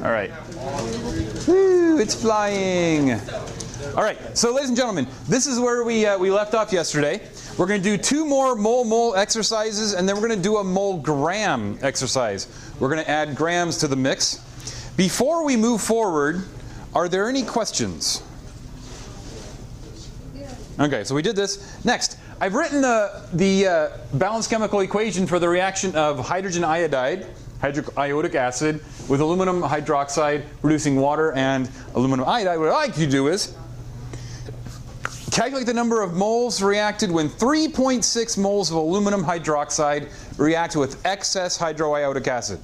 All right. Woo, it's flying. All right, so ladies and gentlemen, this is where we left off yesterday. We're going to do 2 more mole exercises, and then we're going to do a mole-gram exercise. We're going to add grams to the mix. Before we move forward, are there any questions? Okay, so we did this. Next, I've written the balanced chemical equation for the reaction of hydrogen iodide, iodic acid, with aluminum hydroxide producing water and aluminum iodide. What I'd like you to do is calculate the number of moles reacted when 3.6 moles of aluminum hydroxide react with excess hydroiodic acid.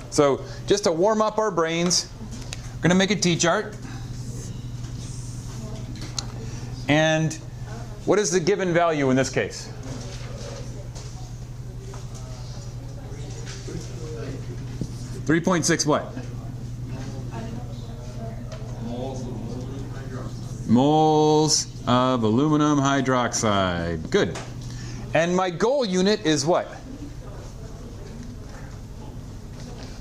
So just to warm up our brains, we're going to make a T-chart. And what is the given value in this case? .6 what? Moles of aluminum hydroxide. Good. And my goal unit is what?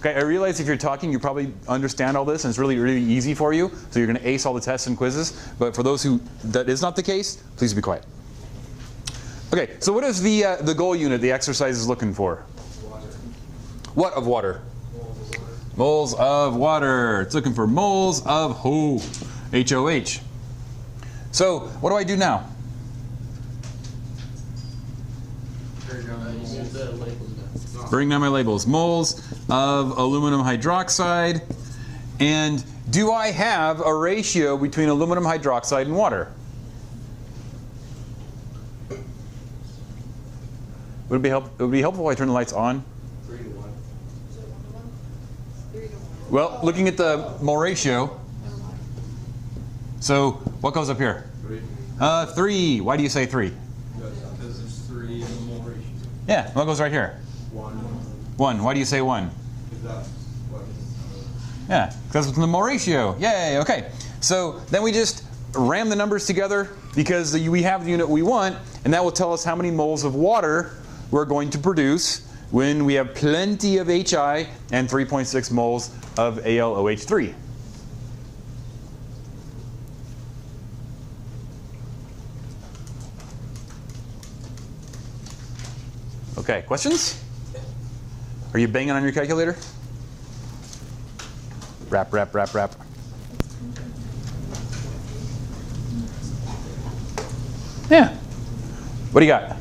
Okay, I realize if you're talking, you probably understand all this, and it's really, really easy for you. So you're going to ace all the tests and quizzes. But for those who that is not the case, please be quiet. Okay, so what is the goal unit the exercise is looking for? Water. What of water? Moles of water. It's looking for moles of HOH. So what do I do now? Bring down my labels. Moles of aluminum hydroxide. And do I have a ratio between aluminum hydroxide and water? Would it be helpful if I turn the lights on? 3 to 1. Well, looking at the mole ratio. So what goes up here? 3. 3. Why do you say 3? Because there's 3 in the mole ratio. Yeah, what goes right here? 1. 1. Why do you say 1? Because that's what. Yeah, because it's in the mole ratio. Yay, okay. So then we just ram the numbers together because we have the unit we want, and that will tell us how many moles of water we're going to produce when we have plenty of HI and 3.6 moles of AlOH3. Okay, questions? Are you banging on your calculator? Wrap. Yeah. What do you got?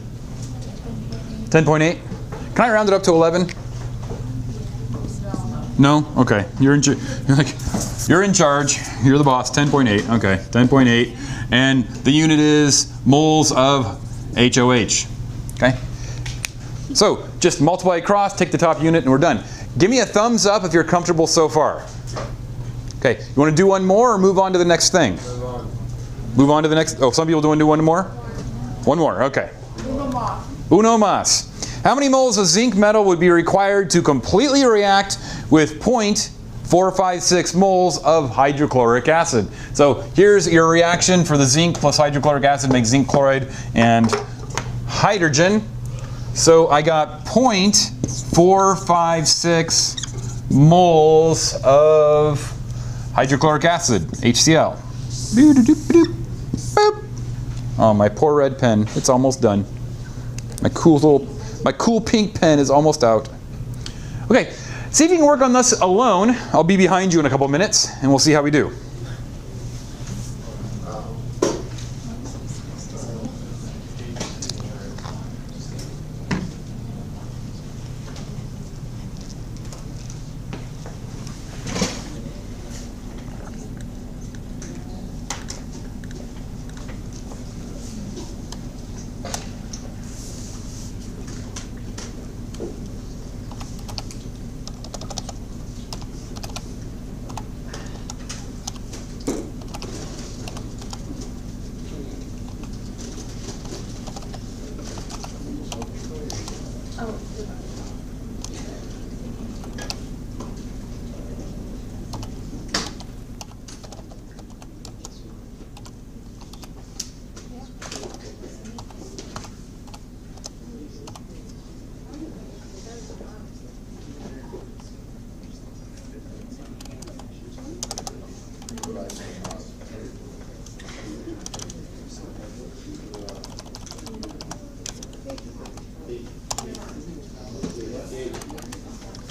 10.8? Can I round it up to 11? No? Okay. You're in charge. You're the boss. 10.8. Okay. 10.8. And the unit is moles of HOH. Okay? So just multiply across, take the top unit, and we're done. Give me a thumbs up if you're comfortable so far. Okay. You want to do one more or move on to the next thing? Move on. Move on to the next. Oh, some people want to do one more? One more. Okay. Uno mas. How many moles of zinc metal would be required to completely react with 0.456 moles of hydrochloric acid? So here's your reaction for the zinc plus hydrochloric acid makes zinc chloride and hydrogen. So I got 0.456 moles of hydrochloric acid, HCl. Oh, my poor red pen. It's almost done. My cool pink pen is almost out. Okay, see if you can work on this alone. I'll be behind you in a couple minutes, and we'll see how we do.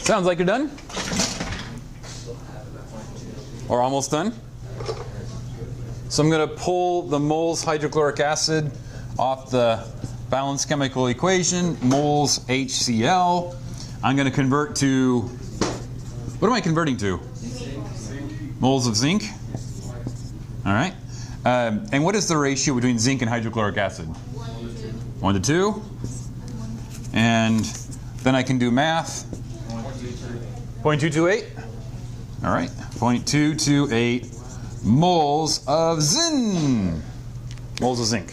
Sounds like you're done? Or almost done? So I'm going to pull the moles hydrochloric acid off the balanced chemical equation, moles HCl. I'm going to convert to, what am I converting to? Moles of zinc. All right. And what is the ratio between zinc and hydrochloric acid? 1 to 2. And then I can do math. 0.228. All right. 0.228 moles of zin. Moles of zinc.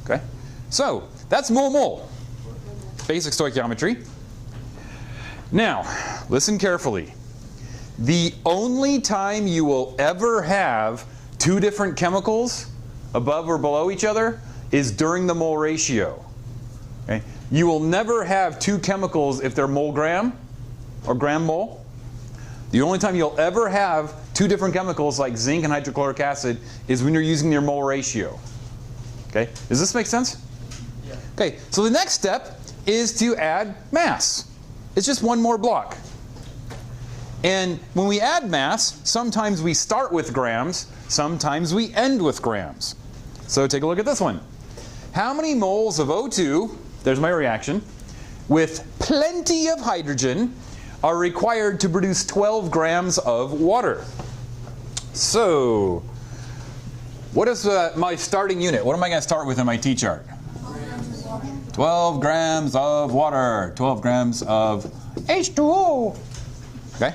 Okay. So that's mole-mole. Basic stoichiometry. Now, listen carefully. The only time you will ever have two different chemicals above or below each other is during the mole ratio. Okay? You will never have two chemicals if they're mole-gram or gram-mole. The only time you'll ever have two different chemicals like zinc and hydrochloric acid is when you're using your mole ratio. Okay? Does this make sense? Yeah. Okay, so the next step is to add mass. It's just one more block. And when we add mass, sometimes we start with grams, sometimes we end with grams. So take a look at this one. How many moles of O2, there's my reaction, with plenty of hydrogen are required to produce 12 grams of water? So, what is my starting unit? What am I going to start with in my T-chart? 12 grams of water. 12 grams of H2O. Okay?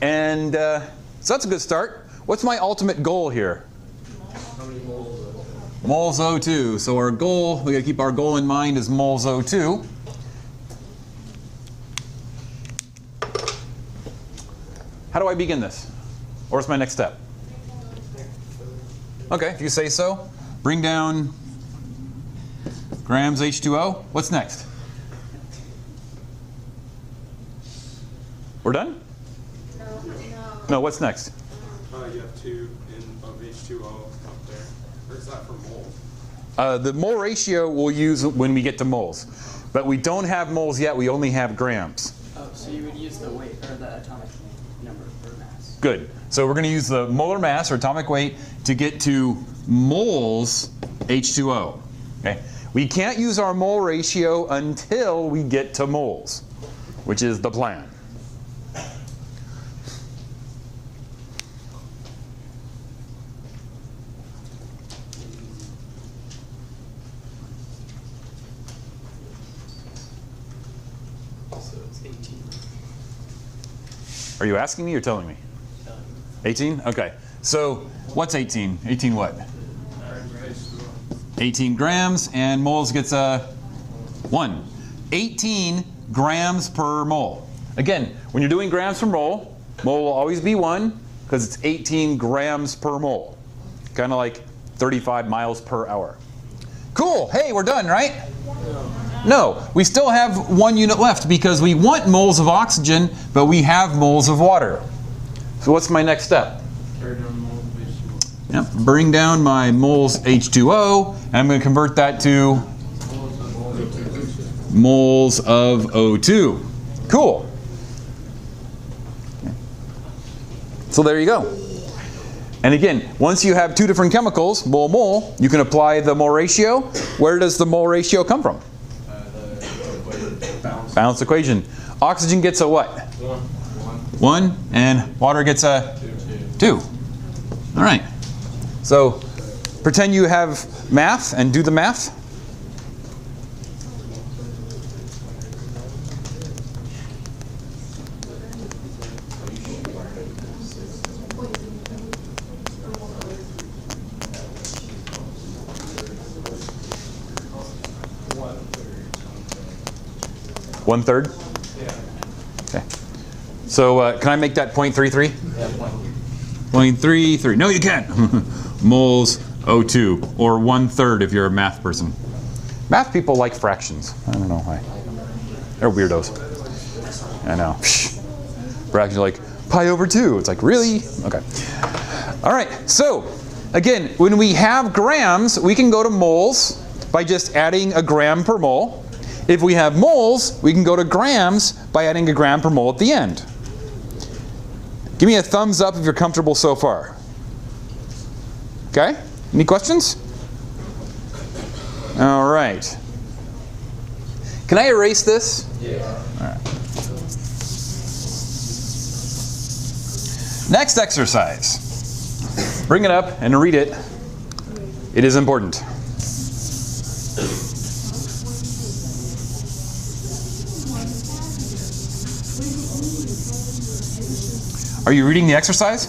And so that's a good start. What's my ultimate goal here? Moles O2. So our goal, we got to keep our goal in mind, is moles O2. How do I begin this? Or what's my next step? Okay, if you say so. Bring down grams H2O. What's next? We're done? No, what's next? You have 2 of H2O up there. Or is that for moles? The mole ratio we'll use when we get to moles. But we don't have moles yet, we only have grams. Oh, so you would use the weight or the atomic number for mass. Good. So we're going to use the molar mass or atomic weight to get to moles H2O. Okay? We can't use our mole ratio until we get to moles, which is the plan. So it's 18. Are you asking me or telling me? 18? Okay. So what's 18? 18 what? 18 grams, and moles gets a 1. 18 grams per mole. Again, when you're doing grams per mole, mole will always be 1 because it's 18 grams per mole. Kind of like 35 miles per hour. Cool. Hey, we're done, right? No, we still have 1 unit left because we want moles of oxygen, but we have moles of water. So what's my next step? Carry down moles of H2O. Yep, bring down my moles H2O, and I'm going to convert that to moles of O2. Cool. So there you go. And again, once you have two different chemicals, mole-mole, you can apply the mole ratio. Where does the mole ratio come from? Balanced equation. Oxygen gets a what? 1, and water gets a 2. All right. So pretend you have math and do the math. One third? Yeah. Okay. So can I make that 0.33? Yeah, 0.33. No, you can't. Moles O2, or 1/3 if you're a math person. Math people like fractions. I don't know why. They're weirdos. I know. Fractions are like pi over 2. It's like, really? Okay. All right. So again, when we have grams, we can go to moles by just adding a gram per mole. If we have moles, we can go to grams by adding a gram per mole at the end. Give me a thumbs up if you're comfortable so far. Okay? Any questions? All right. Can I erase this? Yeah. All right. Next exercise. Bring it up and read it. It is important. Are you reading the exercise?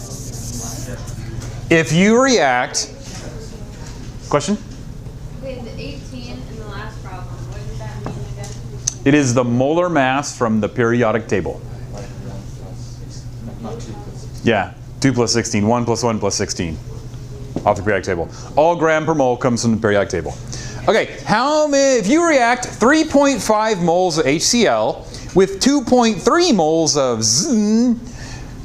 If you react, question? Okay, the 18 in the last problem, what does that mean again? It is the molar mass from the periodic table. Yeah, 2 plus 16, 1 plus 1 plus 16 off the periodic table. All gram per mole comes from the periodic table. Okay, if you react 3.5 moles of HCl with 2.3 moles of Zn,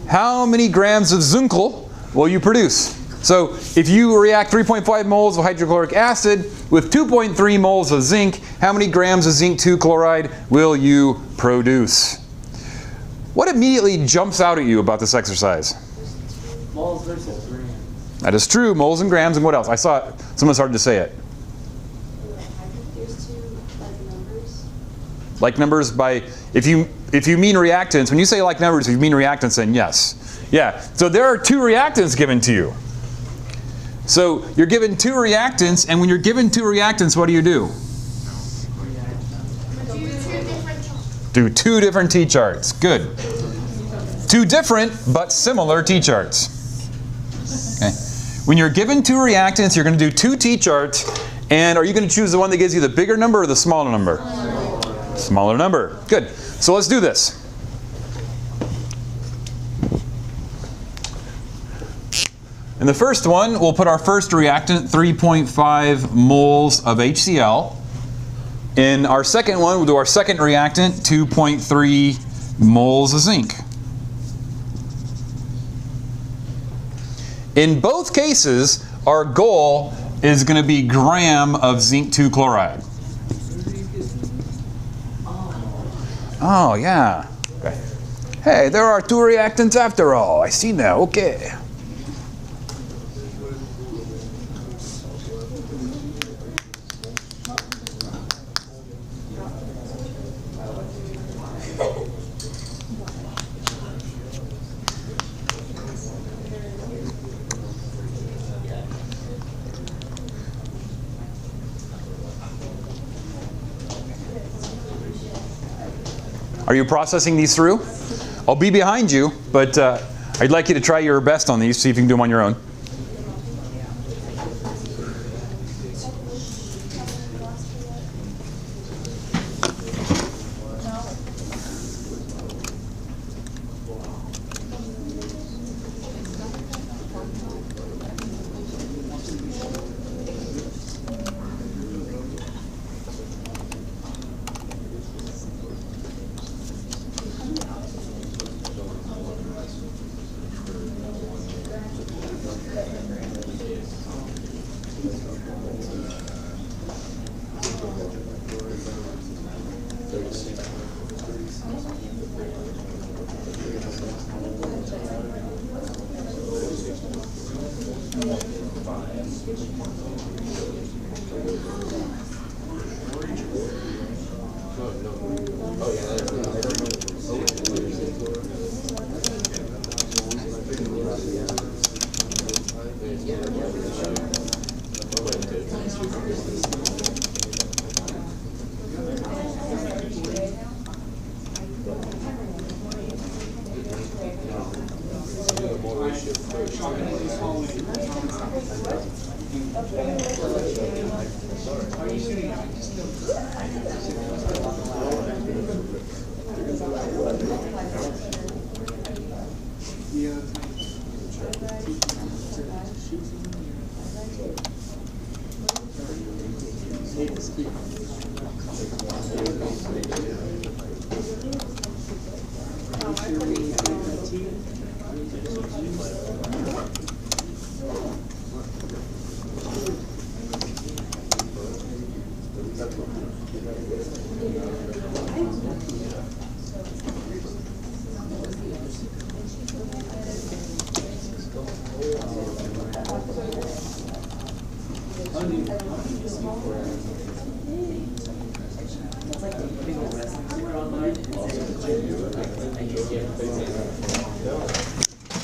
how many grams of Zunkel will you produce? So if you react 3.5 moles of hydrochloric acid with 2.3 moles of zinc, how many grams of zinc 2 chloride will you produce? What immediately jumps out at you about this exercise? Moles versus grams. That is true, moles and grams, and what else? I saw it. Someone started to say it. There's two like numbers. Like numbers by, if you mean reactants, when you say like numbers, if you mean reactants, then yes. Yeah, so there are 2 reactants given to you. So you're given 2 reactants, and when you're given 2 reactants, what do? Do 2 different T-charts. Good. 2 different but similar T-charts. Okay. When you're given 2 reactants, you're going to do 2 T-charts, and are you going to choose the one that gives you the bigger number or the smaller number? Smaller number. Good. So let's do this. In the first one, we'll put our first reactant, 3.5 moles of HCl. In our second one, we'll do our second reactant, 2.3 moles of zinc. In both cases, our goal is going to be gram of zinc 2 chloride. Oh, yeah. Okay. Hey, there are 2 reactants after all. I see now. Okay. Are you processing these through? I'll be behind you, but I'd like you to try your best on these, see if you can do them on your own.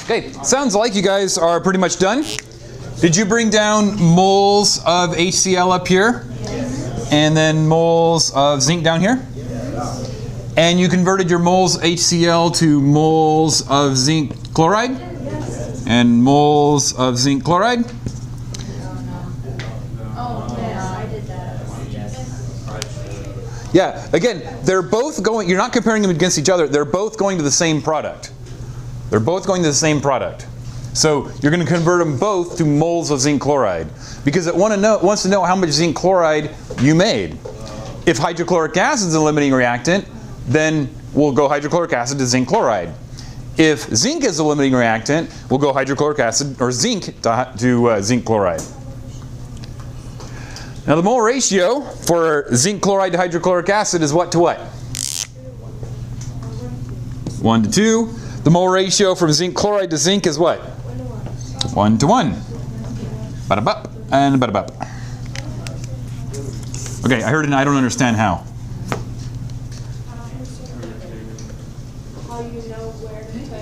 Okay, sounds like you guys are pretty much done. Did you bring down moles of HCl up here? And then moles of zinc down here? And you converted your moles HCl to moles of zinc chloride? And moles of zinc chloride? Yeah, again, they're both going, you're not comparing them against each other, they're both going to the same product. They're both going to the same product. So you're going to convert them both to moles of zinc chloride because it wants to know how much zinc chloride you made. If hydrochloric acid is a limiting reactant, then we'll go hydrochloric acid to zinc chloride. If zinc is a limiting reactant, we'll go hydrochloric acid or zinc to zinc chloride. Now the mole ratio for zinc chloride to hydrochloric acid is what to what? 1 to 2. The mole ratio from zinc chloride to zinc is what? 1 to 1. Bada-bup and bada-bup. Okay, I heard it and I don't understand how. How you know where to put.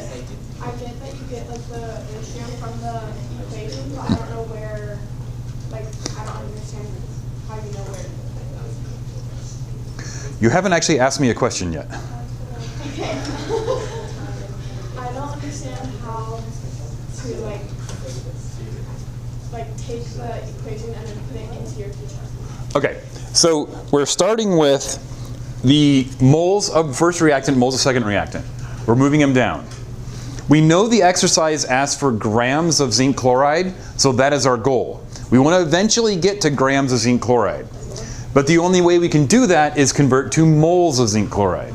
I get that you get like the ratio from the equation, but I don't know where, like, I don't understand how you know where to put those. You haven't actually asked me a question yet. Okay. I don't understand how to like take the equation and then put it into your future. Okay, so we're starting with the moles of first reactant, moles of second reactant. We're moving them down. We know the exercise asks for grams of zinc chloride, so that is our goal. We want to eventually get to grams of zinc chloride. But the only way we can do that is convert to moles of zinc chloride.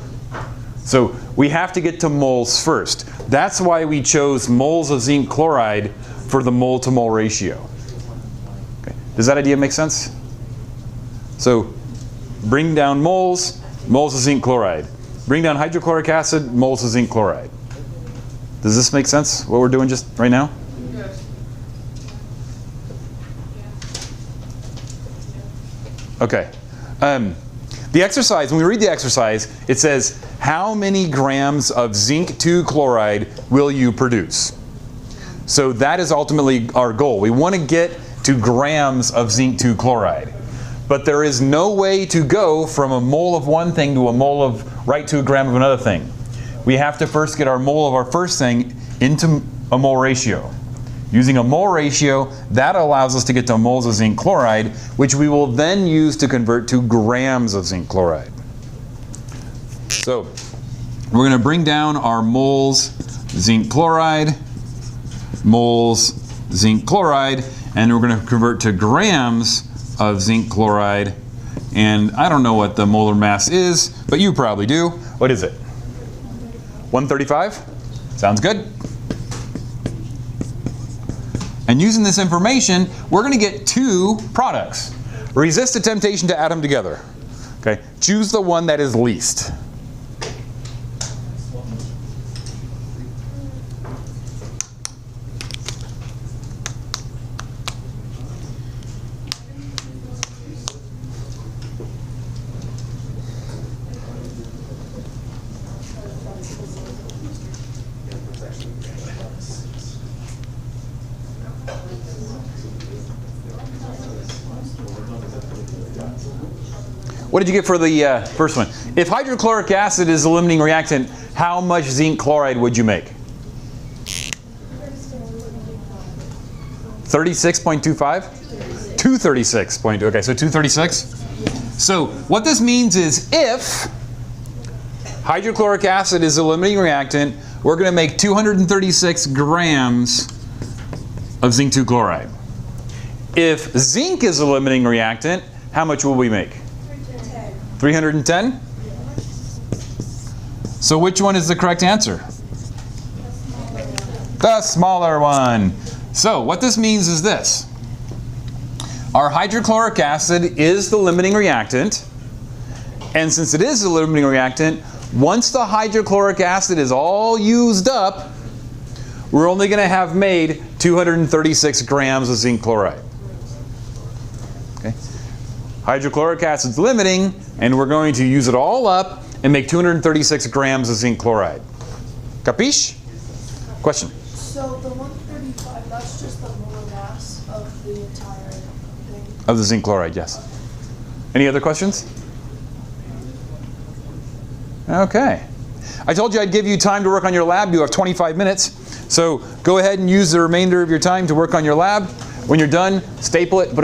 So we have to get to moles first. That's why we chose moles of zinc chloride for the mole to mole ratio. Okay. Does that idea make sense? So bring down moles, moles of zinc chloride. Bring down hydrochloric acid, moles of zinc chloride. Does this make sense, what we're doing just right now? Yes. Okay. The exercise, when we read the exercise, it says, how many grams of zinc 2 chloride will you produce? So that is ultimately our goal. We want to get to grams of zinc 2 chloride. But there is no way to go from a mole of one thing to a mole of, right to a gram of another thing. We have to first get our mole of our first thing into a mole ratio. Using a mole ratio, that allows us to get to moles of zinc chloride, which we will then use to convert to grams of zinc chloride. So we're going to bring down our moles zinc chloride, moles zinc chloride, and we're going to convert to grams of zinc chloride. And I don't know what the molar mass is, but you probably do. What is it? 135? Sounds good. And using this information, we're going to get 2 products. Resist the temptation to add them together. Okay? Choose the one that is least. What did you get for the first one? If hydrochloric acid is a limiting reactant, how much zinc chloride would you make? 36.25? 236.2. Okay, so 236. So what this means is if hydrochloric acid is a limiting reactant, we're going to make 236 grams of zinc 2 chloride. If zinc is a limiting reactant, how much will we make? 310? So which one is the correct answer? The smaller one. So what this means is this. Our hydrochloric acid is the limiting reactant. And since it is the limiting reactant, once the hydrochloric acid is all used up, we're only going to have made 236 grams of zinc chloride. Okay? Hydrochloric acid's limiting, and we're going to use it all up and make 236 grams of zinc chloride. Capiche? Question? So the 135, that's just the molar mass of the entire thing? Of the zinc chloride, yes. Any other questions? Okay. I told you I'd give you time to work on your lab. You have 25 minutes. So go ahead and use the remainder of your time to work on your lab. When you're done, staple it, put it